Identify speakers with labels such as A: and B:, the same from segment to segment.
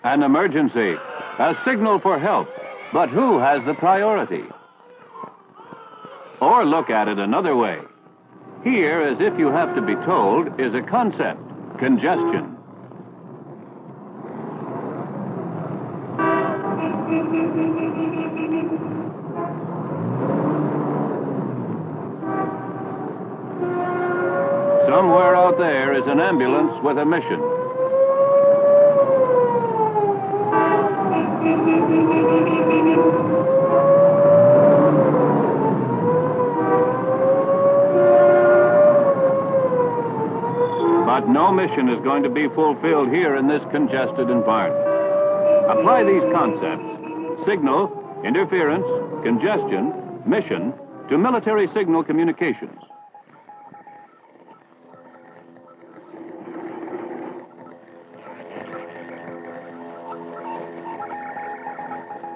A: An emergency, a signal for help, but who has the priority? Or look at it another way. Here, as if you have to be told, is a concept, congestion. Somewhere out there is an ambulance with a mission. But no mission is going to be fulfilled here in this congested environment. Apply these concepts, signal, interference, congestion, mission, to military signal communications.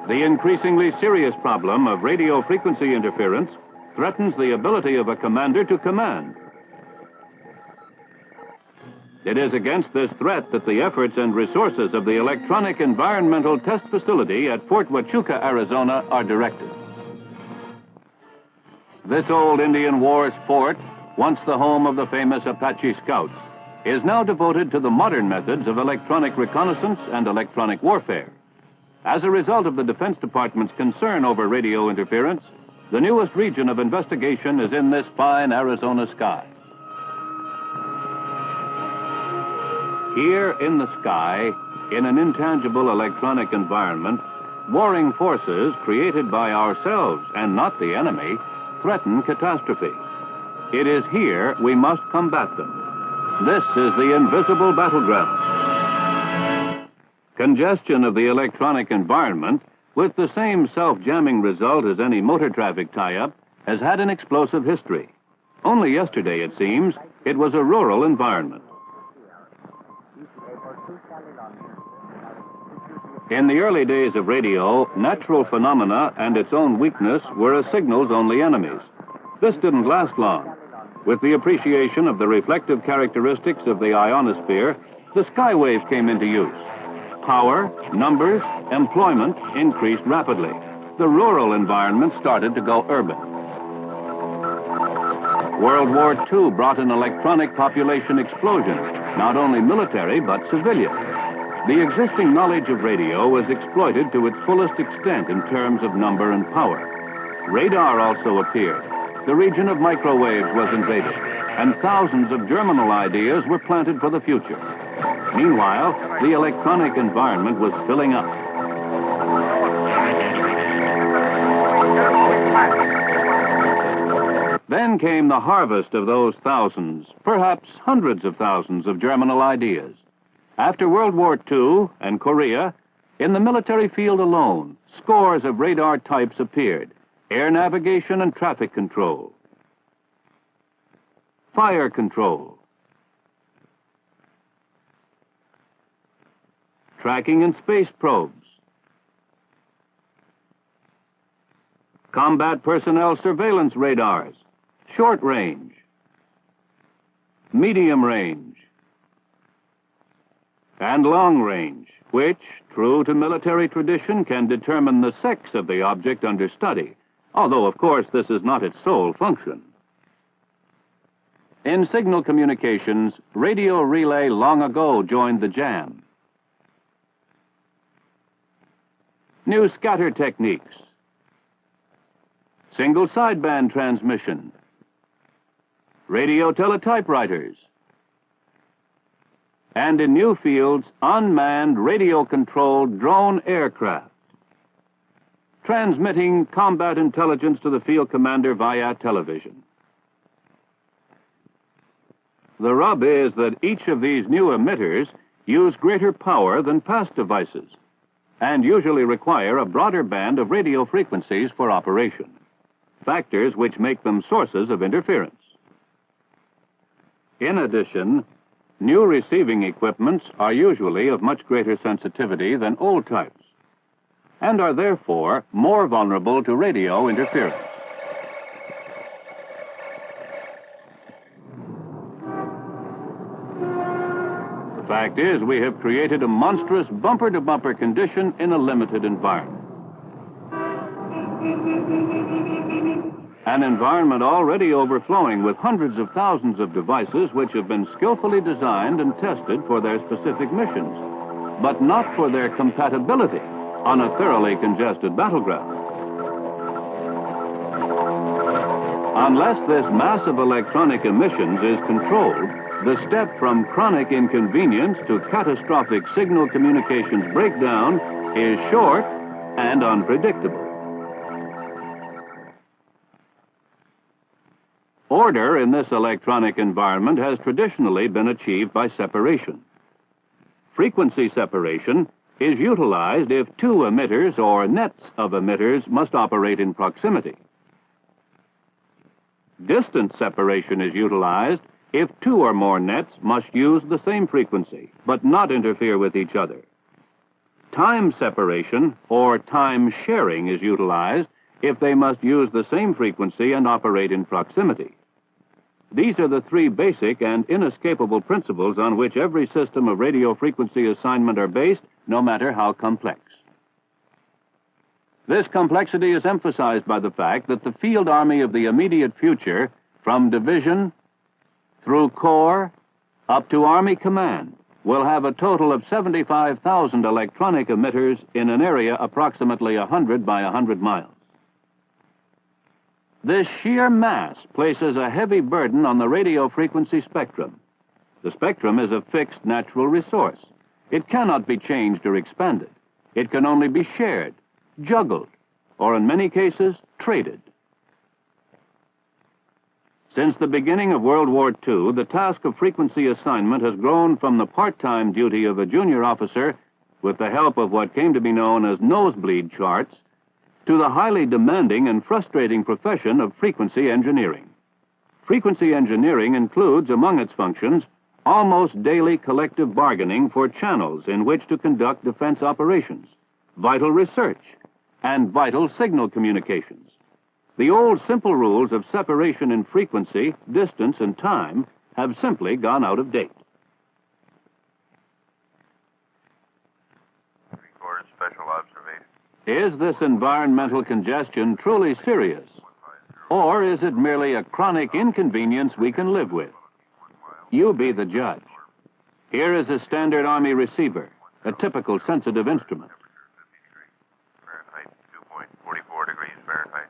A: The increasingly serious problem of radio frequency interference threatens the ability of a commander to command. It is against this threat that the efforts and resources of the Electronic Environmental Test Facility at Fort Huachuca, Arizona, are directed. This old Indian Wars fort, once the home of the famous Apache Scouts, is now devoted to the modern methods of electronic reconnaissance and electronic warfare. As a result of the Defense Department's concern over radio interference, the newest region of investigation is in this fine Arizona sky. Here in the sky, in an intangible electronic environment, warring forces created by ourselves and not the enemy threaten catastrophe. It is here we must combat them. This is the invisible battleground. Congestion of the electronic environment, with the same self-jamming result as any motor traffic tie-up, has had an explosive history. Only yesterday, it seems, it was a rural environment. In the early days of radio, natural phenomena and its own weakness were a signal's only enemies. This didn't last long. With the appreciation of the reflective characteristics of the ionosphere, the skywaves came into use. Power, numbers, employment increased rapidly. The rural environment started to go urban. World War II brought an electronic population explosion, not only military but civilian. The existing knowledge of radio was exploited to its fullest extent in terms of number and power. Radar also appeared. The region of microwaves was invaded, and thousands of germinal ideas were planted for the future. Meanwhile, the electronic environment was filling up. Then came the harvest of those thousands, perhaps hundreds of thousands of germinal ideas. After World War II and Korea, in the military field alone, scores of radar types appeared: air navigation and traffic control, fire control, tracking and space probes, combat personnel surveillance radars, short range, medium range, and long range, which, true to military tradition, can determine the sex of the object under study, although, of course, this is not its sole function. In signal communications, radio relay long ago joined the jam. New scatter techniques, single sideband transmission, radio teletypewriters, and in new fields, unmanned radio-controlled drone aircraft, transmitting combat intelligence to the field commander via television. The rub is that each of these new emitters use greater power than past devices and usually require a broader band of radio frequencies for operation, factors which make them sources of interference. In addition, new receiving equipments are usually of much greater sensitivity than old types and are therefore more vulnerable to radio interference. The fact is, we have created a monstrous bumper-to-bumper condition in a limited environment. An environment already overflowing with hundreds of thousands of devices which have been skillfully designed and tested for their specific missions, but not for their compatibility on a thoroughly congested battleground. Unless this massive electronic emissions is controlled, the step from chronic inconvenience to catastrophic signal communications breakdown is short and unpredictable. Order in this electronic environment has traditionally been achieved by separation. Frequency separation is utilized if two emitters or nets of emitters must operate in proximity. Distance separation is utilized if two or more nets must use the same frequency, but not interfere with each other. Time separation or time sharing is utilized if they must use the same frequency and operate in proximity. These are the three basic and inescapable principles on which every system of radio frequency assignment are based, no matter how complex. This complexity is emphasized by the fact that the field army of the immediate future, from division through corps up to Army Command, will have a total of 75,000 electronic emitters in an area approximately 100 by 100 miles. This sheer mass places a heavy burden on the radio frequency spectrum. The spectrum is a fixed natural resource. It cannot be changed or expanded. It can only be shared, juggled, or in many cases, traded. Since the beginning of World War II, the task of frequency assignment has grown from the part-time duty of a junior officer, with the help of what came to be known as nosebleed charts, to the highly demanding and frustrating profession of frequency engineering. Frequency engineering includes, among its functions, almost daily collective bargaining for channels in which to conduct defense operations, vital research, and vital signal communications. The old simple rules of separation in frequency, distance, and time have simply gone out of date.
B: Record special observation.
A: Is this environmental congestion truly serious? Or is it merely a chronic inconvenience we can live with? You be the judge. Here is a standard Army receiver, a typical sensitive instrument.
B: Fahrenheit, 2.44 degrees Fahrenheit.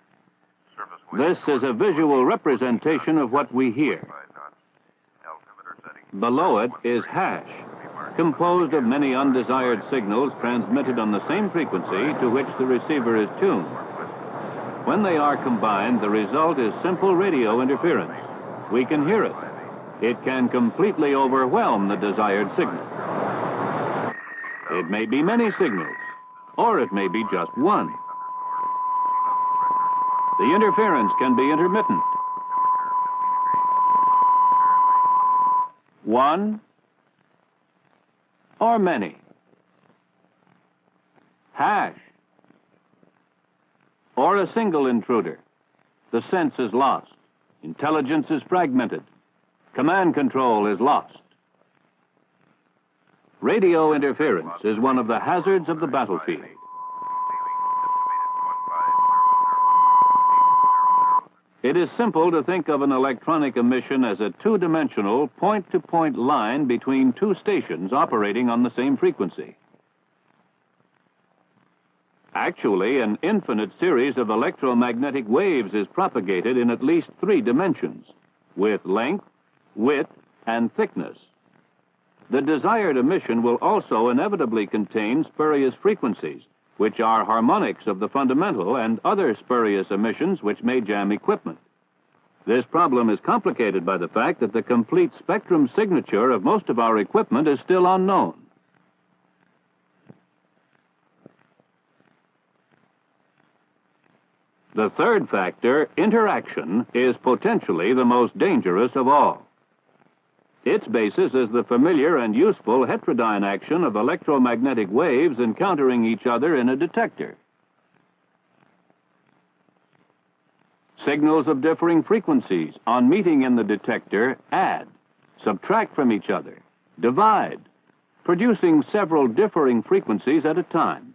B: Surface
A: This is a visual representation of what we hear. Below it is hash, composed of many undesired signals transmitted on the same frequency to which the receiver is tuned. When they are combined, the result is simple radio interference. We can hear it. It can completely overwhelm the desired signal. It may be many signals, or it may be just one. The interference can be intermittent. One or many. Hash or a single intruder. The sense is lost. Intelligence is fragmented. Command control is lost. Radio interference is one of the hazards of the battlefield. It is simple to think of an electronic emission as a two-dimensional, point-to-point line between two stations operating on the same frequency. Actually, an infinite series of electromagnetic waves is propagated in at least three dimensions, with length, width, and thickness. The desired emission will also inevitably contain spurious frequencies, which are harmonics of the fundamental, and other spurious emissions which may jam equipment. This problem is complicated by the fact that the complete spectrum signature of most of our equipment is still unknown. The third factor, interaction, is potentially the most dangerous of all. Its basis is the familiar and useful heterodyne action of electromagnetic waves encountering each other in a detector. Signals of differing frequencies on meeting in the detector add, subtract from each other, divide, producing several differing frequencies at a time.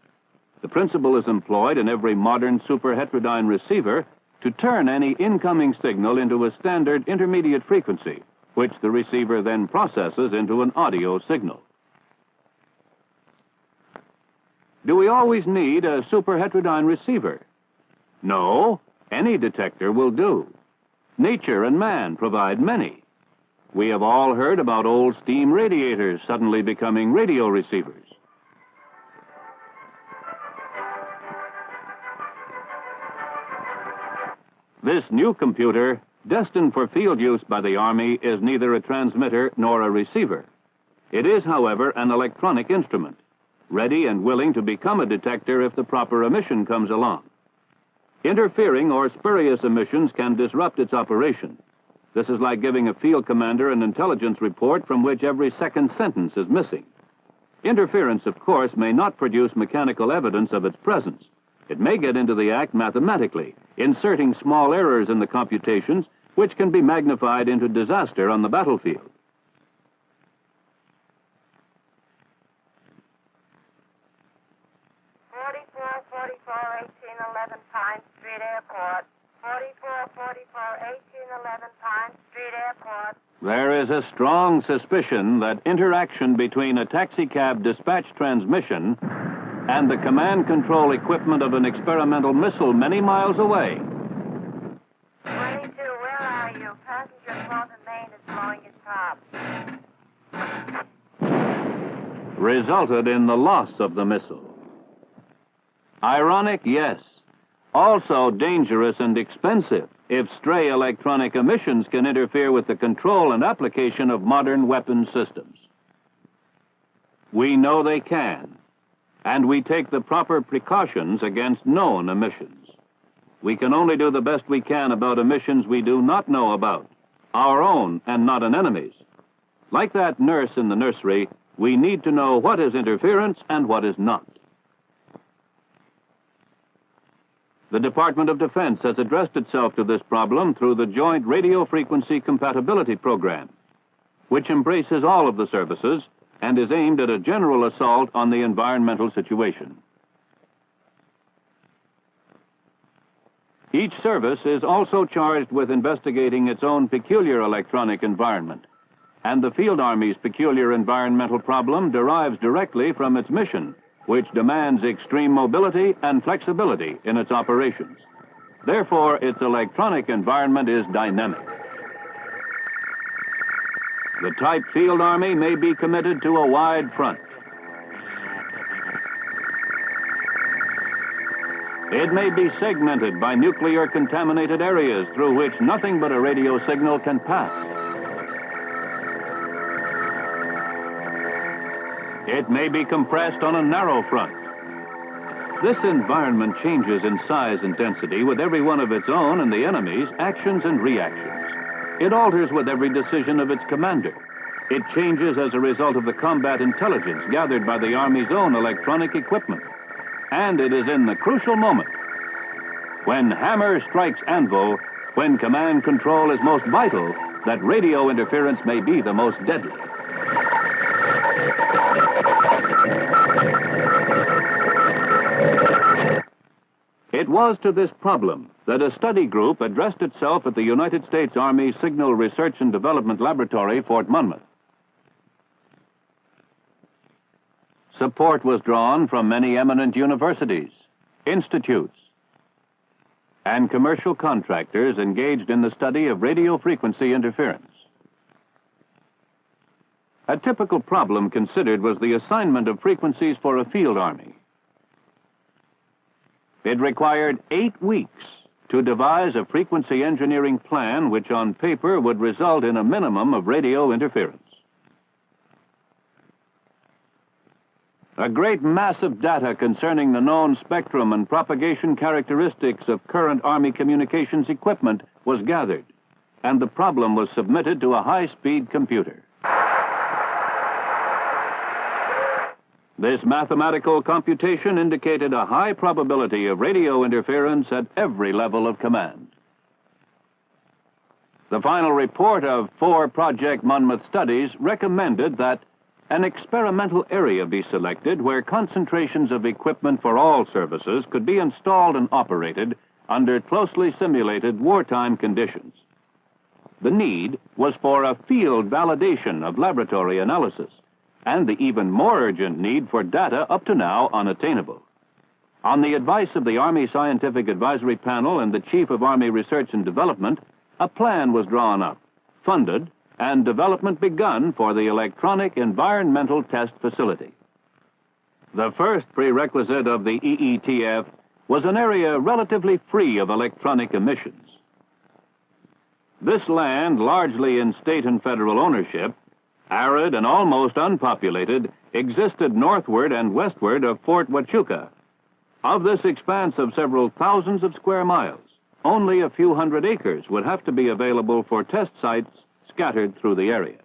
A: The principle is employed in every modern superheterodyne receiver to turn any incoming signal into a standard intermediate frequency, which the receiver then processes into an audio signal. Do we always need a superheterodyne receiver? No, any detector will do. Nature and man provide many. We have all heard about old steam radiators suddenly becoming radio receivers. This new computer, destined for field use by the Army, is neither a transmitter nor a receiver. It is, however, an electronic instrument, ready and willing to become a detector if the proper emission comes along. Interfering or spurious emissions can disrupt its operation. This is like giving a field commander an intelligence report from which every second sentence is missing. Interference, of course, may not produce mechanical evidence of its presence. It may get into the act mathematically, inserting small errors in the computations, which can be magnified into disaster on the battlefield.
C: Pine Street Airport. 4444-1811 Pine Street Airport.
A: There is a strong suspicion that interaction between a taxicab dispatch transmission and the command control equipment of an experimental missile many miles away
C: 22, where are you? Passenger close in Maine is blowing his top.
A: resulted in the loss of the missile. Ironic, yes. Also dangerous and expensive if stray electronic emissions can interfere with the control and application of modern weapons systems. We know they can, and we take the proper precautions against known emissions. We can only do the best we can about emissions we do not know about, our own and not an enemy's. Like that nurse in the nursery, we need to know what is interference and what is not. The Department of Defense has addressed itself to this problem through the Joint Radio Frequency Compatibility Program, which embraces all of the services and is aimed at a general assault on the environmental situation. Each service is also charged with investigating its own peculiar electronic environment, and the Field Army's peculiar environmental problem derives directly from its mission, which demands extreme mobility and flexibility in its operations. Therefore, its electronic environment is dynamic. The type Field Army may be committed to a wide front. It may be segmented by nuclear-contaminated areas through which nothing but a radio signal can pass. It may be compressed on a narrow front. This environment changes in size and density with every one of its own and the enemy's actions and reactions. It alters with every decision of its commander. It changes as a result of the combat intelligence gathered by the Army's own electronic equipment. And it is in the crucial moment, when hammer strikes anvil, when command control is most vital, that radio interference may be the most deadly. It was to this problem that a study group addressed itself at the United States Army Signal Research and Development Laboratory, Fort Monmouth. Support was drawn from many eminent universities, institutes, and commercial contractors engaged in the study of radio frequency interference. A typical problem considered was the assignment of frequencies for a field army. It required 8 weeks to devise a frequency engineering plan which on paper would result in a minimum of radio interference. A great mass of data concerning the known spectrum and propagation characteristics of current Army communications equipment was gathered, and the problem was submitted to a high-speed computer. This mathematical computation indicated a high probability of radio interference at every level of command. The final report of 4 Project Monmouth studies recommended that An experimental area be selected where concentrations of equipment for all services could be installed and operated under closely simulated wartime conditions. The need was for a field validation of laboratory analysis, and the even more urgent need for data up to now unattainable. On the advice of the Army Scientific Advisory Panel and the Chief of Army Research and Development, a plan was drawn up, funded, and development begun for the Electronic Environmental Test Facility. The first prerequisite of the EETF was an area relatively free of electronic emissions. This land, largely in state and federal ownership, arid and almost unpopulated, existed northward and westward of Fort Huachuca. Of this expanse of several thousands of square miles, only a few hundred acres would have to be available for test sites scattered through the area.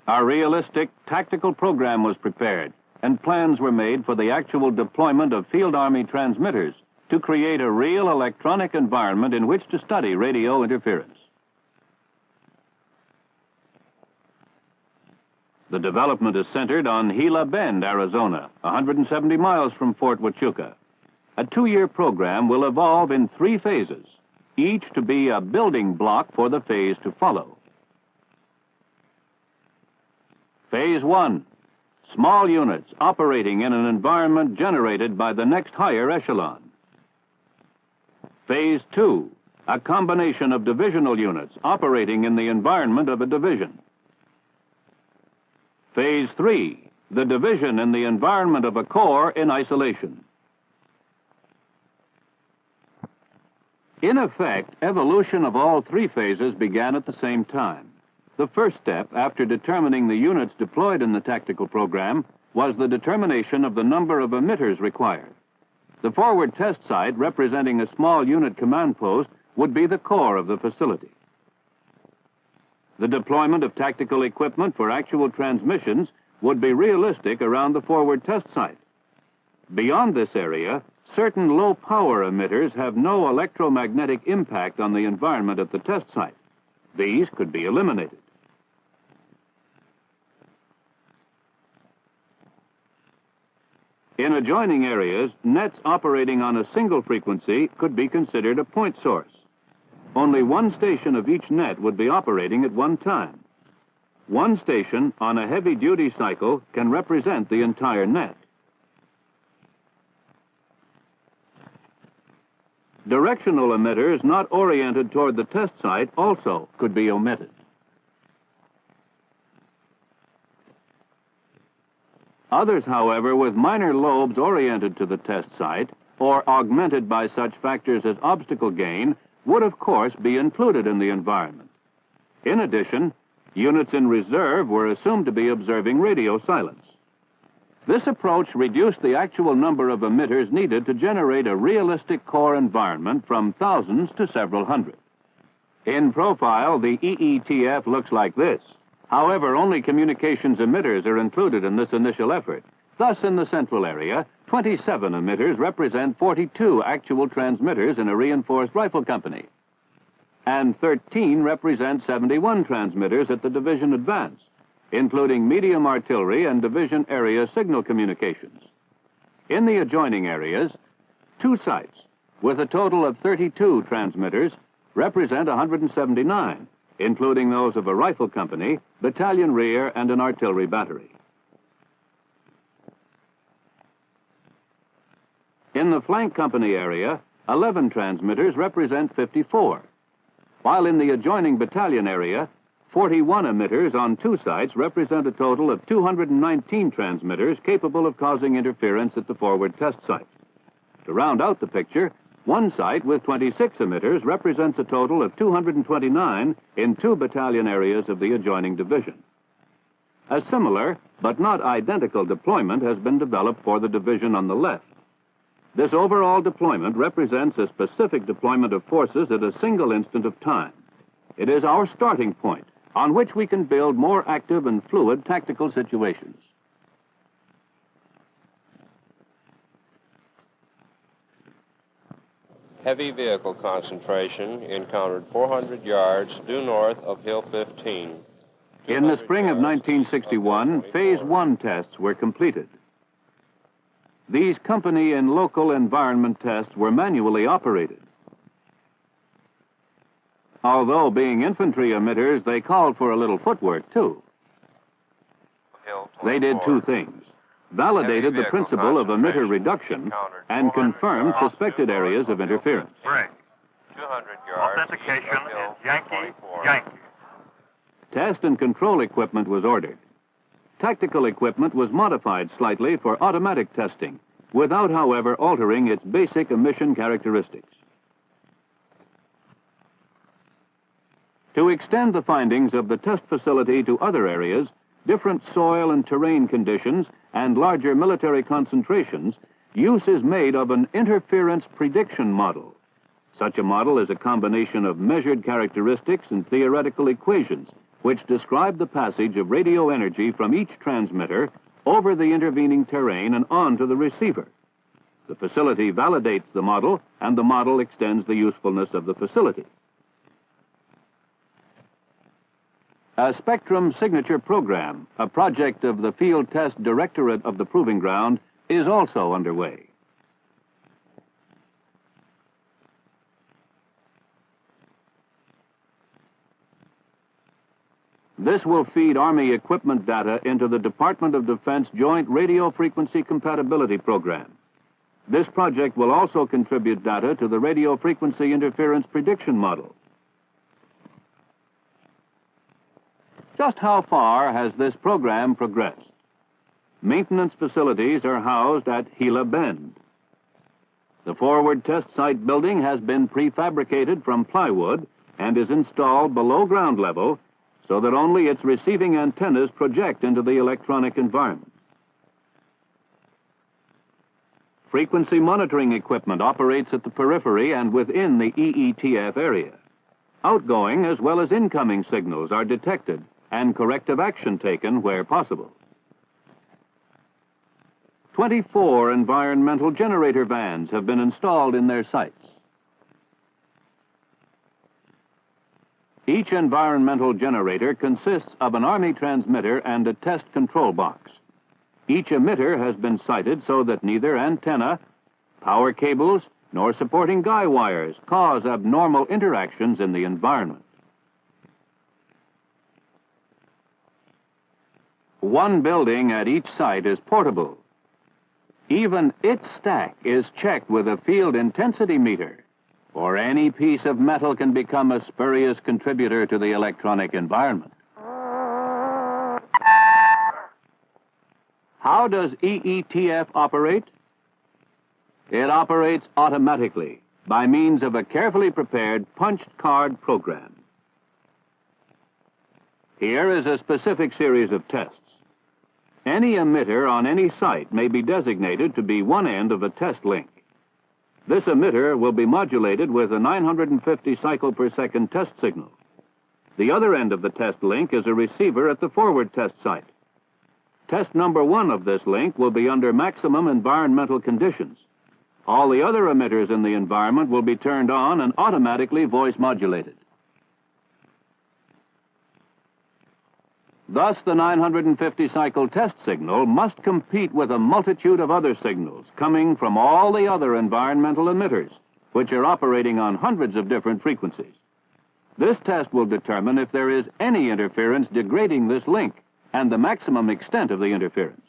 A: A realistic tactical program was prepared, and plans were made for the actual deployment of field army transmitters to create a real electronic environment in which to study radio interference. The development is centered on Gila Bend, Arizona, 170 miles from Fort Huachuca. A 2-year program will evolve in 3 phases, each to be a building block for the phase to follow. Phase 1, small units operating in an environment generated by the next higher echelon. Phase 2, a combination of divisional units operating in the environment of a division. Phase 3, the division in the environment of a corps in isolation. In effect, evolution of all 3 phases began at the same time. The first step, after determining the units deployed in the tactical program, was the determination of the number of emitters required. The forward test site, representing a small unit command post, would be the core of the facility. The deployment of tactical equipment for actual transmissions would be realistic around the forward test site. Beyond this area, certain low-power emitters have no electromagnetic impact on the environment at the test site. These could be eliminated. In adjoining areas, nets operating on a single frequency could be considered a point source. Only one station of each net would be operating at one time. One station on a heavy-duty cycle can represent the entire net. Directional emitters not oriented toward the test site also could be omitted. Others, however, with minor lobes oriented to the test site or augmented by such factors as obstacle gain would, of course, be included in the environment. In addition, units in reserve were assumed to be observing radio silence. This approach reduced the actual number of emitters needed to generate a realistic core environment from thousands to several hundred. In profile, the EETF looks like this. However, only communications emitters are included in this initial effort. Thus, in the central area, 27 emitters represent 42 actual transmitters in a reinforced rifle company, and 13 represent 71 transmitters at the division advance, including medium artillery and division area signal communications. In the adjoining areas, 2 sites with a total of 32 transmitters represent 179, including those of a rifle company, battalion rear, and an artillery battery. In the flank company area, 11 transmitters represent 54, while in the adjoining battalion area, 41 emitters on 2 sites represent a total of 219 transmitters capable of causing interference at the forward test site. To round out the picture, 1 site with 26 emitters represents a total of 229 in 2 battalion areas of the adjoining division. A similar, but not identical deployment has been developed for the division on the left. This overall deployment represents a specific deployment of forces at a single instant of time. It is our starting point on which we can build more active and fluid tactical situations.
D: Heavy vehicle concentration encountered 400 yards due north of Hill 15.
A: In the spring of 1961, Phase 1 tests were completed. These company and local environment tests were manually operated. Although being infantry emitters, they called for a little footwork, too. They did two things: validated the principle of emitter reduction and confirmed suspected areas of interference.
B: Break. 200 yards.
D: Authentication is Yankee, Yankee.
A: Test and control equipment was ordered. Tactical equipment was modified slightly for automatic testing, without, however, altering its basic emission characteristics. To extend the findings of the test facility to other areas, different soil and terrain conditions, and larger military concentrations, use is made of an interference prediction model. Such a model is a combination of measured characteristics and theoretical equations, which describe the passage of radio energy from each transmitter over the intervening terrain and on to the receiver. The facility validates the model, and the model extends the usefulness of the facility. A spectrum signature program, a project of the Field Test Directorate of the Proving Ground, is also underway. This will feed Army equipment data into the Department of Defense Joint Radio Frequency Compatibility Program. This project will also contribute data to the radio frequency interference prediction model. Just how far has this program progressed? Maintenance facilities are housed at Gila Bend. The forward test site building has been prefabricated from plywood and is installed below ground level so that only its receiving antennas project into the electronic environment. Frequency monitoring equipment operates at the periphery and within the EETF area. Outgoing as well as incoming signals are detected and corrective action taken where possible. 24 environmental generator vans have been installed in their sites. Each environmental generator consists of an Army transmitter and a test control box. Each emitter has been sited so that neither antenna, power cables, nor supporting guy wires cause abnormal interactions in the environment. One building at each site is portable. Even its stack is checked with a field intensity meter, or any piece of metal can become a spurious contributor to the electronic environment. How does EETF operate? It operates automatically by means of a carefully prepared punched card program. Here is a specific series of tests. Any emitter on any site may be designated to be one end of a test link. This emitter will be modulated with a 950 cycle per second test signal. The other end of the test link is a receiver at the forward test site. Test number 1 of this link will be under maximum environmental conditions. All the other emitters in the environment will be turned on and automatically voice modulated. Thus, the 950 cycle test signal must compete with a multitude of other signals coming from all the other environmental emitters, which are operating on hundreds of different frequencies. This test will determine if there is any interference degrading this link and the maximum extent of the interference.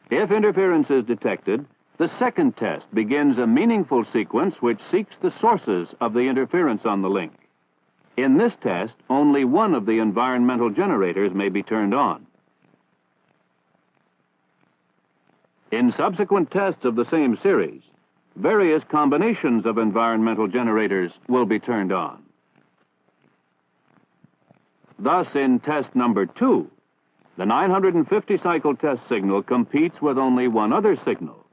A: If interference is detected, the second test begins a meaningful sequence which seeks the sources of the interference on the link. In this test, only one of the environmental generators may be turned on. In subsequent tests of the same series, various combinations of environmental generators will be turned on. Thus, in test number 2, the 950 cycle test signal competes with only one other signal.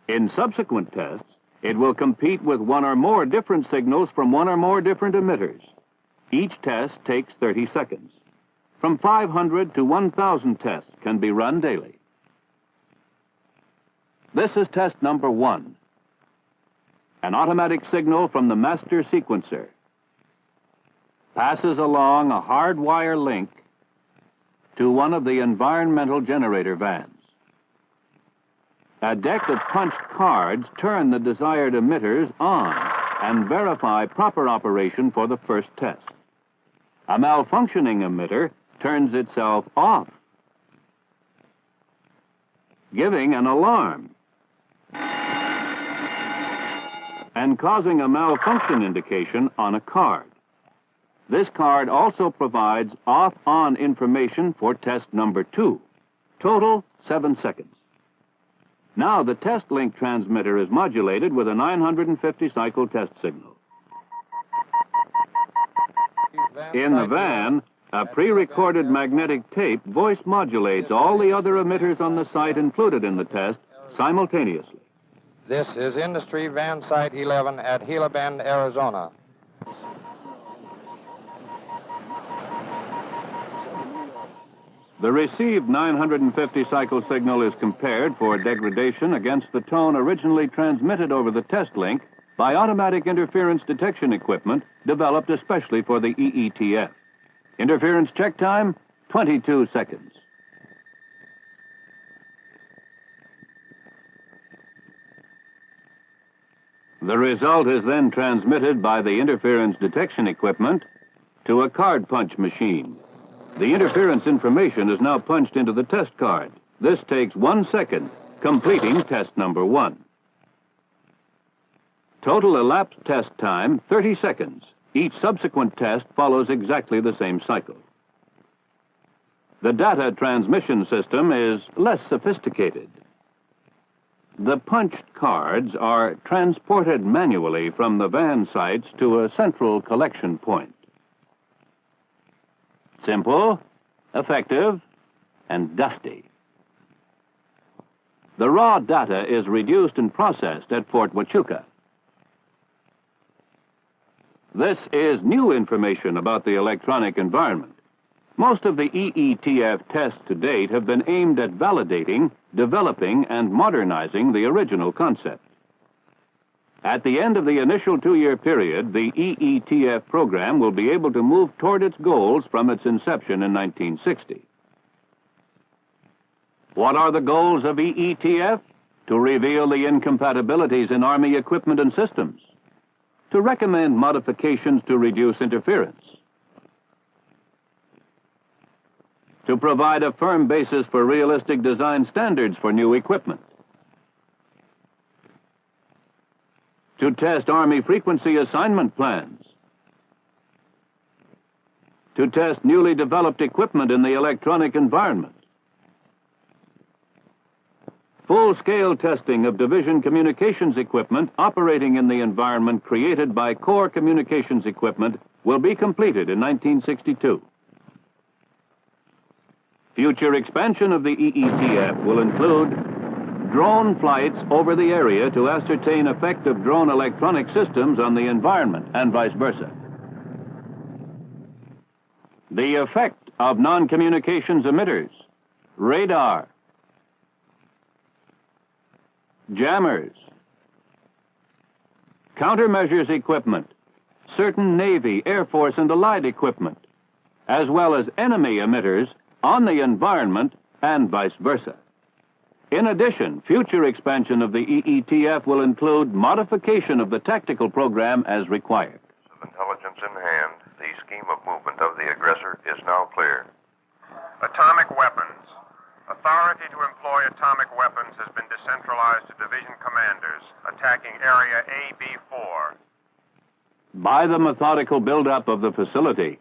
A: In subsequent tests, it will compete with one or more different signals from one or more different emitters. Each test takes 30 seconds. From 500 to 1,000 tests can be run daily. This is test number 1. An automatic signal from the master sequencer. passes along a hard wire link to one of the environmental generator vans. A deck of punched cards turn the desired emitters on and verify proper operation for the first test. A malfunctioning emitter turns itself off, giving an alarm and causing a malfunction indication on a card. This card also provides off-on information for test number 2. Total, 7 seconds. Now the test link transmitter is modulated with a 950-cycle test signal. In the van, a pre-recorded magnetic tape voice modulates all the other emitters on the site included in the test simultaneously.
E: This is Industry Van Site 11 at Gila Bend, Arizona.
A: The received 950-cycle signal is compared for degradation against the tone originally transmitted over the test link by automatic interference detection equipment developed especially for the EETF. Interference check time, 22 seconds. The result is then transmitted by the interference detection equipment to a card punch machine. The interference information is now punched into the test card. This takes 1 second, completing test number 1. Total elapsed test time, 30 seconds. Each subsequent test follows exactly the same cycle. The data transmission system is less sophisticated. The punched cards are transported manually from the van sites to a central collection point. Simple, effective, and dusty. The raw data is reduced and processed at Fort Huachuca. This is new information about the electronic environment. Most of the EETF tests to date have been aimed at validating, developing, and modernizing the original concept. At the end of the initial 2-year period, the EETF program will be able to move toward its goals from its inception in 1960. What are the goals of EETF? To reveal the incompatibilities in Army equipment and systems, to recommend modifications to reduce interference, to provide a firm basis for realistic design standards for new equipment, to test Army frequency assignment plans, to test newly developed equipment in the electronic environment, full-scale testing of division communications equipment operating in the environment created by core communications equipment will be completed in 1962. Future expansion of the EETF will include drone flights over the area to ascertain effect of drone electronic systems on the environment and vice versa. The effect of non-communications emitters, radar, jammers, countermeasures equipment, certain Navy, Air Force, and Allied equipment, as well as enemy emitters on the environment and vice versa. In addition, future expansion of the EETF will include modification of the tactical program as required.
B: Of intelligence in hand, the scheme of movement of the aggressor is now clear.
D: Atomic weapons. Authority to employ atomic weapons has been decentralized to division commanders attacking Area AB4.
A: By the methodical buildup of the facility,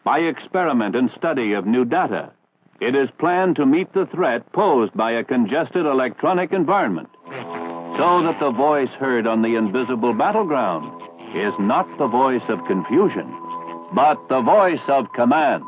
A: by experiment and study of new data, it is planned to meet the threat posed by a congested electronic environment, so that the voice heard on the invisible battleground is not the voice of confusion, but the voice of command.